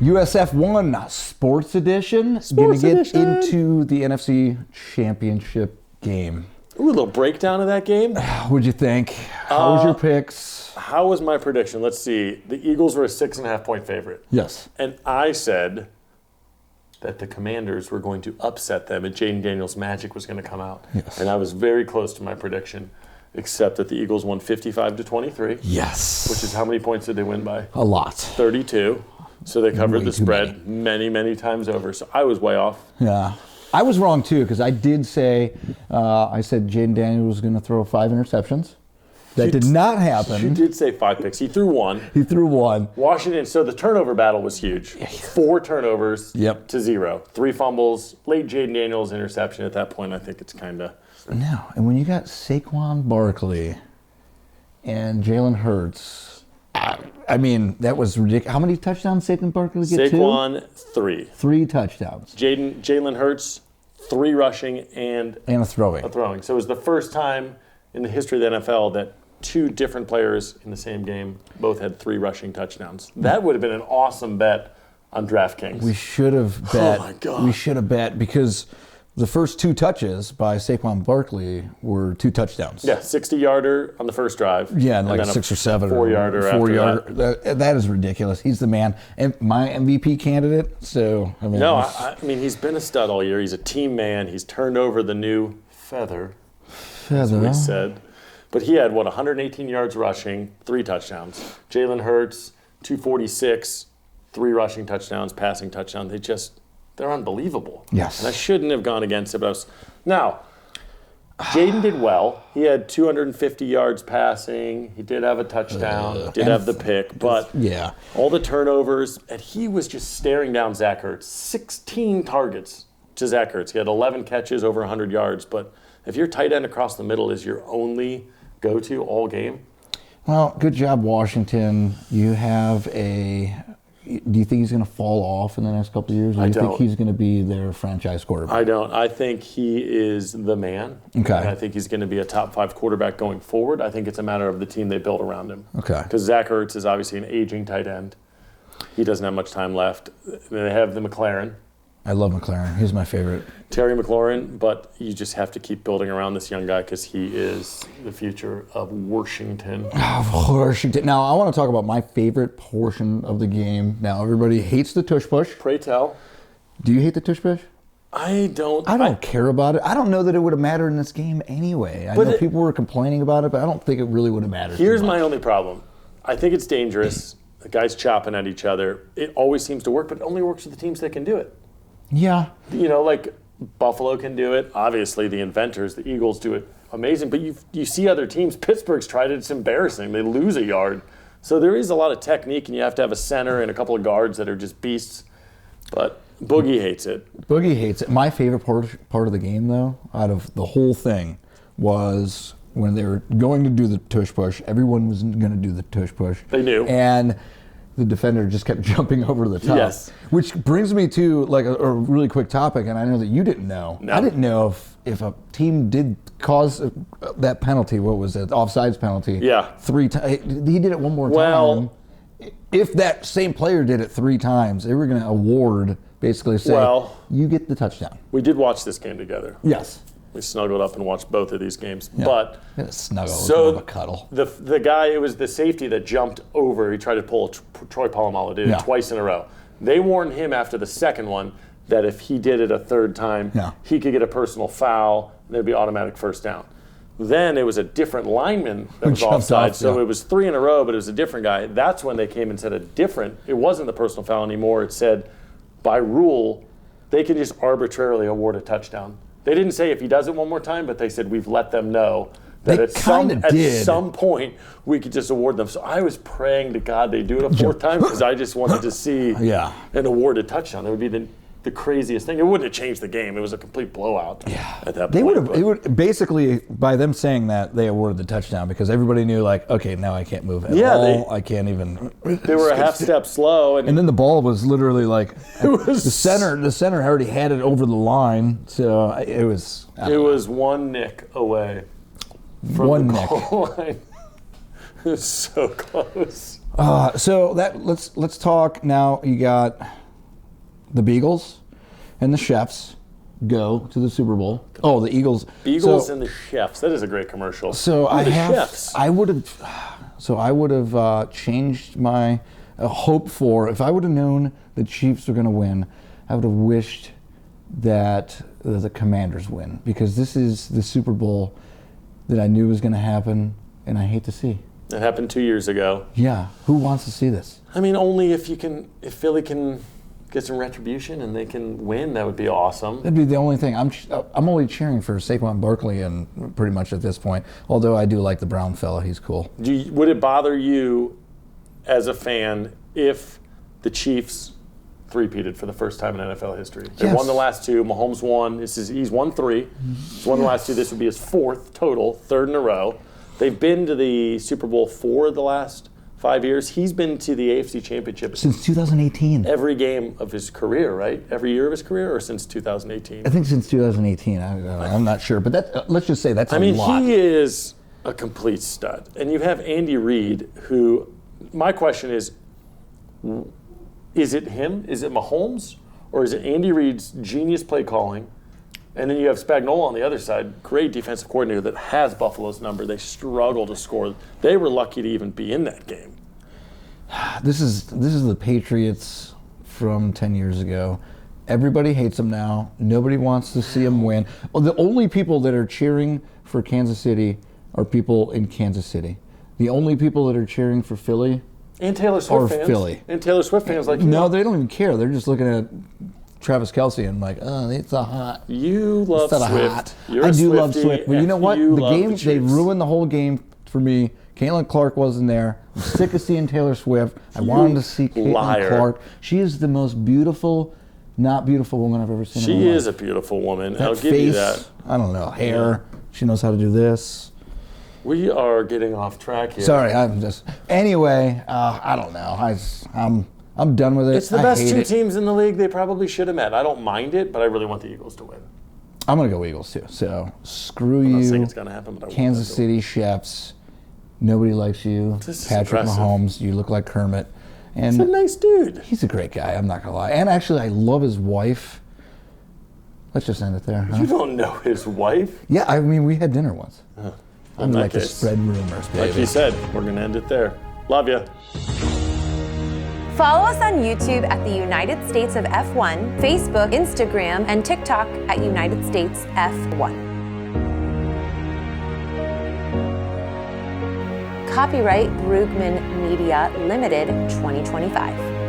USF1 Sports Edition. Going to get into the NFC Championship game. Ooh, a little breakdown of that game. What'd you think? How was your picks? How was my prediction? Let's see. The Eagles were a 6.5-point favorite. Yes. And I said that the Commanders were going to upset them and Jaden Daniels' magic was going to come out. Yes. And I was very close to my prediction, except that the Eagles won 55-23. Yes. Which is how many points did they win by? A lot. 32. So they covered the spread many times over. So I was way off. Yeah. I was wrong, too, because I did say, I said Jaden Daniels was going to throw 5 interceptions. That did not happen. You did say 5 picks. He threw 1. He threw 1. Washington, so the turnover battle was huge. 4 turnovers to 0. 3 fumbles, late Jaden Daniels interception. At that point, I think it's kind of... No, and when you got Saquon Barkley and Jalen Hurts... I mean, that was ridiculous. How many touchdowns Saquon Barkley get? Saquon, 3. 3 touchdowns. Jalen Hurts, 3 rushing and a throwing. So it was the first time in the history of the NFL that 2 different players in the same game both had 3 rushing touchdowns. That would have been an awesome bet on DraftKings. We should have bet. Oh, my God. We should have bet because the first 2 touches by Saquon Barkley were 2 touchdowns. Yeah, 60-yarder on the first drive. Yeah, and like 6 or 7. 4-yarder after that. That is ridiculous. He's the man. And my MVP candidate, so... I mean, no, I mean, he's been a stud all year. He's a team man. He's turned over the new feather, as we said. But he had, 118 yards rushing, 3 touchdowns. Jalen Hurts, 246, 3 rushing touchdowns, passing touchdowns. They're unbelievable. Yes. And I shouldn't have gone against it, but Now, Jaden did well. He had 250 yards passing. He did have a touchdown. Did have the pick. But all the turnovers, and he was just staring down Zach Ertz. 16 targets to Zach Ertz. He had 11 catches, over 100 yards. But if your tight end across the middle is your only go-to all game. Well, good job, Washington. You have a... Do you think he's going to fall off in the next couple of years? Or do you think he's going to be their franchise quarterback? I don't. I think he is the man. Okay. And I think he's going to be a top 5 quarterback going forward. I think it's a matter of the team they build around him. Okay. Because Zach Ertz is obviously an aging tight end. He doesn't have much time left. They have the McLaren. I love McLaren. He's my favorite. Terry McLaurin, but you just have to keep building around this young guy because he is the future of Washington. Washington. Now, I want to talk about my favorite portion of the game. Now, everybody hates the tush push. Pray tell. Do you hate the tush push? I don't care about it. I don't know that it would have mattered in this game anyway. I know people were complaining about it, but I don't think it really would have mattered. Here's my only problem. I think it's dangerous. The guys chopping at each other. It always seems to work, but it only works with the teams that can do it. Yeah. You know, like Buffalo can do it. Obviously, the inventors, the Eagles, do it amazing. But you see other teams. Pittsburgh's tried it. It's embarrassing. They lose a yard. So there is a lot of technique, and you have to have a center and a couple of guards that are just beasts. But Boogie hates it. Boogie hates it. My favorite part of the game, though, out of the whole thing, was when they were going to do the tush push. Everyone was going to do the tush push. They knew. And the defender just kept jumping over the top. Yes. Which brings me to like a really quick topic, and I know that you didn't know. No. I didn't know if a team did cause that penalty. What was it? Offsides penalty. Yeah. 3 times. He did it one more time. If that same player did it 3 times, they were going to award, basically say, you get the touchdown. We did watch this game together. Yes. We snuggled up and watched both of these games. Yeah. But snuggle, a cuddle. The guy, it was the safety that jumped over. He tried to pull Troy Polamalu, did it twice in a row. They warned him after the second one that if he did it a third time, he could get a personal foul, and there'd be automatic first down. Then it was a different lineman that was offside, so it was 3 in a row, but it was a different guy. That's when they came and said it wasn't the personal foul anymore. It said, by rule, they can just arbitrarily award a touchdown. They didn't say if he does it one more time, but they said we've let them know that at some point we could just award them. So I was praying to God they do it a 4th time because I just wanted to see an awarded touchdown. That would be the craziest thing. It wouldn't have changed the game. It was a complete blowout at that point. They would basically, by them saying that, they awarded the touchdown because everybody knew, like, okay, now I can't move at all. I can't even. They were a half step slow. And then the ball was literally like, the center already had it over the line. So it was. It was 1 nick away from the goal line. It was so close. So let's talk now. You got the Beagles and the Chefs go to the Super Bowl. Oh, the Eagles. Beagles and the Chefs. That is a great commercial. So Chefs. I would have changed my hope for, if I would have known the Chiefs were going to win, I would have wished that the Commanders win, because this is the Super Bowl that I knew was going to happen, and I hate to see. It happened 2 years ago. Yeah, who wants to see this? I mean, only if Philly can get some retribution and they can win, that would be awesome. That'd be the only thing. I'm only cheering for Saquon Barkley, and pretty much at this point. Although I do like the Brown fella, he's cool. Would it bother you as a fan if the Chiefs three-peated for the first time in NFL history? They won the last two. Mahomes won. He's won three. He's won the last two. This would be his fourth total, third in a row. They've been to the Super Bowl for the last 5 years. He's been to the AFC Championship since 2018. Every game of his career, right? Every year of his career, or since 2018? I think since 2018. I'm not sure, but let's just say that's a lot. He is a complete stud. And you have Andy Reid, who, my question is it him? Is it Mahomes? Or is it Andy Reid's genius play calling? And then you have Spagnuolo on the other side, great defensive coordinator that has Buffalo's number. They struggle to score. They were lucky to even be in that game. This is the Patriots from 10 years ago. Everybody hates them now. Nobody wants to see them win. Well, the only people that are cheering for Kansas City are people in Kansas City. The only people that are cheering for Philly and Taylor Swift fans. Philly. And Taylor Swift fans like you. No, they don't even care. They're just looking at Travis Kelce and like, oh, it's a hot. You love Swift. Hot. I do love Swift, but you know what? The game, they ruined the whole game for me. Caitlin Clark wasn't there. I'm sick of seeing Taylor Swift. I wanted to see Caitlin Clark. She is the most beautiful, not beautiful woman I've ever seen. She is a beautiful woman. I'll give you that. I don't know, hair. She knows how to do this. We are getting off track here. Sorry, Anyway, I don't know. I'm done with it. It's the best two teams in the league. They probably should have met. I don't mind it, but I really want the Eagles to win. I'm going to go Eagles too. So screw you. I'm not saying it's going to happen, but I want Kansas City Chefs. Nobody likes you. Patrick Mahomes. You look like Kermit. And he's a nice dude. He's a great guy. I'm not going to lie. And actually, I love his wife. Let's just end it there. Huh? You don't know his wife? Yeah, I mean, we had dinner once. I like to spread rumors, baby. Like you said, we're going to end it there. Love you. Follow us on YouTube at the United States of F1, Facebook, Instagram, and TikTok at United States F1. Copyright Brugman Media Limited 2025.